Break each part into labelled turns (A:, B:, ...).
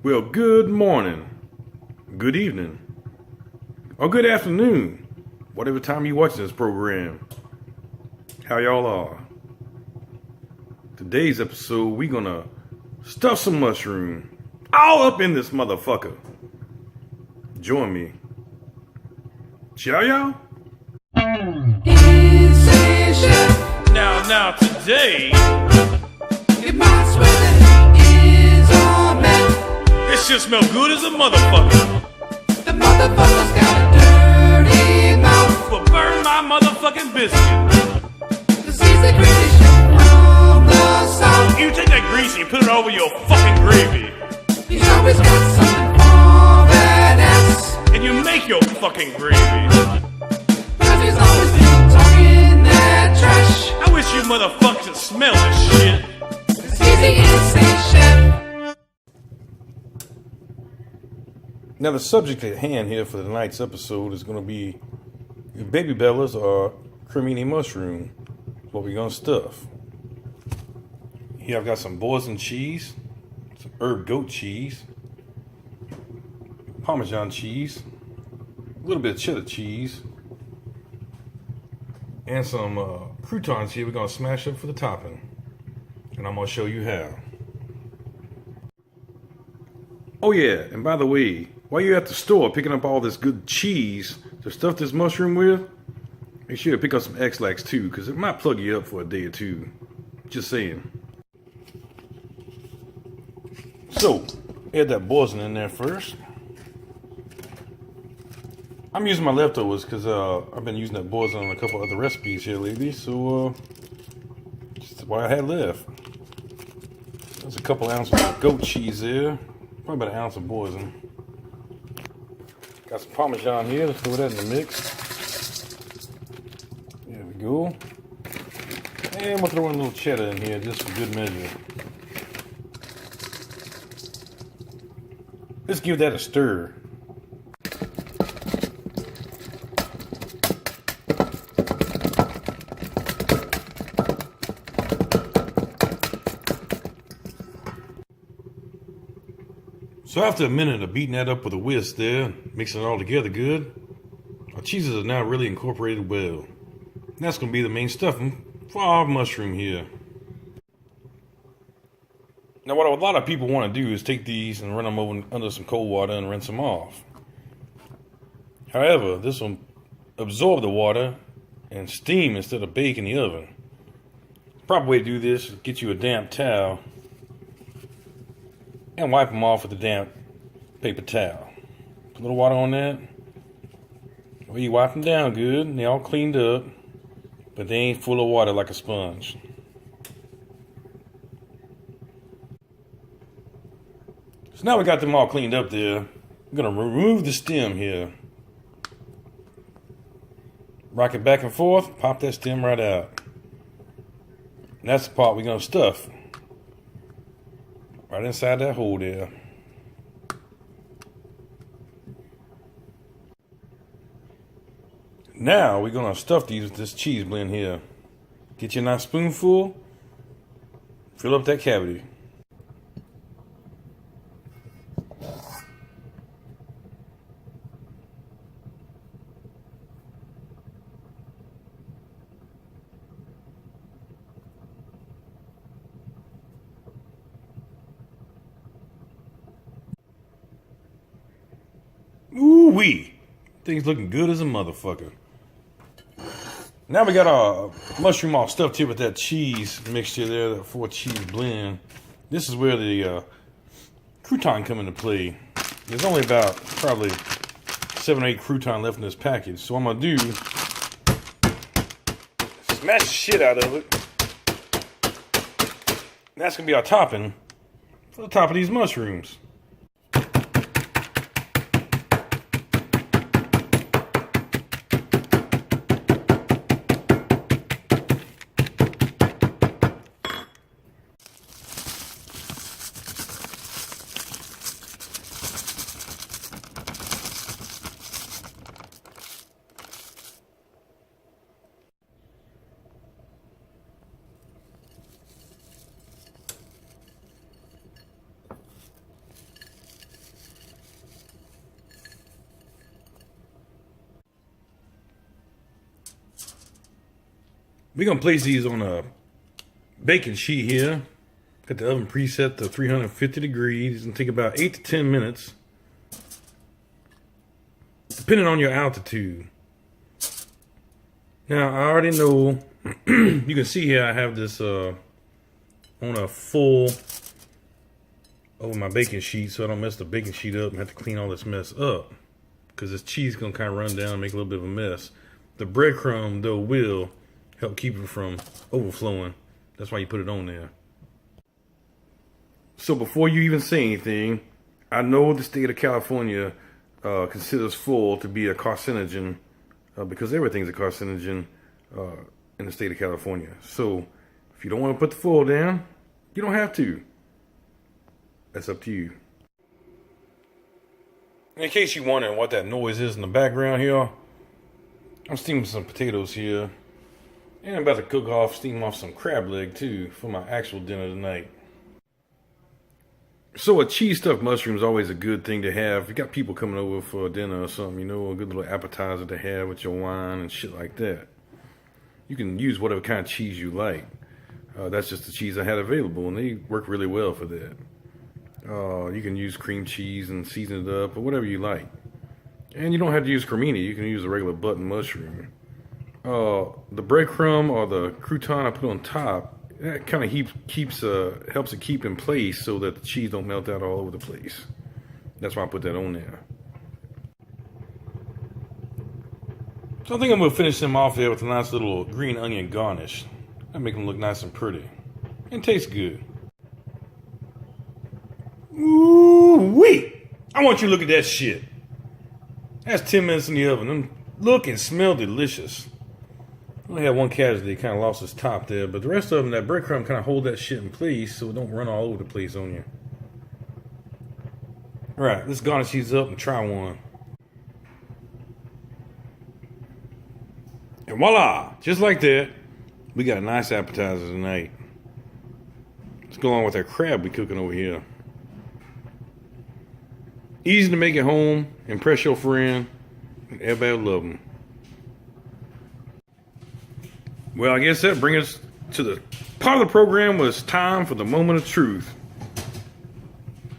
A: Well, good morning, good evening, or good afternoon, whatever time you watch this program. How y'all are? Today's episode, we gonna stuff some mushroom all up in this motherfucker. Join me. Shall y'all?
B: InSane chef.
A: Now, today,
B: Your mind sweating is on man.
A: this shit smell good as a motherfucker.
B: The motherfucker's got a dirty mouth.
A: But burn my motherfucking biscuit.
B: The season greasy chef from the south.
A: You take that grease and you put it over your fucking gravy.
B: He's always got something for that ass.
A: And you make your fucking gravy.
B: Cause he's always been talking that trash.
A: I wish you motherfuckers could smell this shit.
B: Cause he's the InSane chef.
A: Now the subject at hand here for tonight's episode is going to be baby bellas or cremini mushroom. What we're going to stuff. Here I've got some boursin cheese, some herb goat cheese, parmesan cheese, a little bit of cheddar cheese, and some croutons here we're going to smash up for the topping. And I'm going to show you how. Oh yeah, and by the way, while you're at the store picking up all this good cheese to stuff this mushroom with, make sure to pick up some X-Lax too, because it might plug you up for a day or two. Just saying. So, add that boursin in there first. I'm using my leftovers because I've been using that boursin on a couple other recipes here lately, so just what I had left. There's a couple ounces of goat cheese there, probably about an ounce of boursin. Got some parmesan here, let's throw that in the mix. There we go. And we'll throw in a little cheddar in here just for good measure. Let's give that a stir. So after a minute of beating that up with a whisk there, mixing it all together good, our cheeses are now really incorporated well. And that's going to be the main stuffing for our mushroom here. Now what a lot of people want to do is take these and run them over under some cold water and rinse them off. However, this will absorb the water and steam instead of bake in the oven. The proper way to do this is get you a damp towel and wipe them off with a damp paper towel. Put a little water on that. Well, you wipe them down good and they all cleaned up, but they ain't full of water like a sponge. So now we got them all cleaned up there. I'm gonna remove the stem here. Rock it back and forth, pop that stem right out. And that's the part we're gonna stuff. Right inside that hole there. Now we're gonna stuff these with this cheese blend here. Get you a nice spoonful. Fill up that cavity. Ooh-wee. Things looking good as a motherfucker. Now we got our mushroom all stuffed here with that cheese mixture there, that 4 cheese blend. This is where the crouton come into play. There's only about probably 7 or 8 crouton left in this package. So what I'm going to do, smash the shit out of it. And that's going to be our topping for the top of these mushrooms. We're gonna place these on a baking sheet here. Got the oven preset to 350 degrees. It's gonna take about 8 to 10 minutes, depending on your altitude. Now, I already know, you can see here I have this on a full over my baking sheet so I don't mess the baking sheet up and have to clean all this mess up. Because this cheese is going to kind of run down and make a little bit of a mess. The breadcrumb, though, will help keep it from overflowing. That's why you put it on there. So before you even say anything, I know the state of California considers full to be a carcinogen because everything's a carcinogen in the state of California. So if you don't want to put the foil down, you don't have to. That's up to you. In case you're wondering what that noise is in the background here, I'm steaming some potatoes here. And I'm about to steam off some crab leg too for my actual dinner tonight. So a cheese stuffed mushroom is always a good thing to have. You got people coming over for dinner or something, you know, a good little appetizer to have with your wine and shit like that. You can use whatever kind of cheese you like. That's just the cheese I had available, and they work really well for that. You can use cream cheese and season it up or whatever you like. And you don't have to use cremini. You can use a regular button mushroom. The breadcrumb or the crouton I put on top, that kind of helps it keep in place so that the cheese don't melt out all over the place. That's why I put that on there. So I think I'm going to finish them off there with a nice little green onion garnish. That make them look nice and pretty. And taste good. Ooh-wee! I want you to look at that shit. That's 10 minutes in the oven. Them look and smell delicious. I only had one casualty, kind of lost his top there, but the rest of them, that breadcrumb kind of hold that shit in place so it don't run all over the place on you. Alright, let's garnish these up and try one. And voila! Just like that, we got a nice appetizer tonight. Let's go along with that crab we cooking over here. Easy to make at home, impress your friend, and everybody will love them. Well, I guess that brings us to the part of the program where it's time for the moment of truth.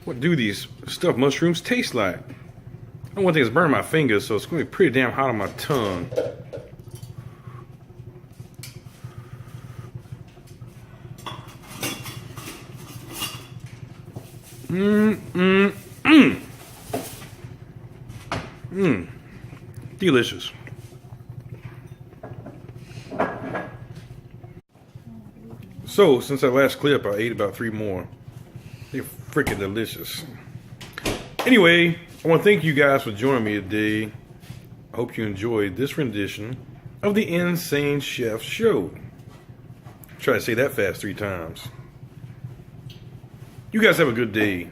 A: What do these stuffed mushrooms taste like? I don't want things to burn my fingers, so it's going to be pretty damn hot on my tongue. Delicious. So, since that last clip, I ate about 3 more. They're freaking delicious. Anyway, I want to thank you guys for joining me today. I hope you enjoyed this rendition of the InSane Chef Show. Try to say that fast 3 times. You guys have a good day.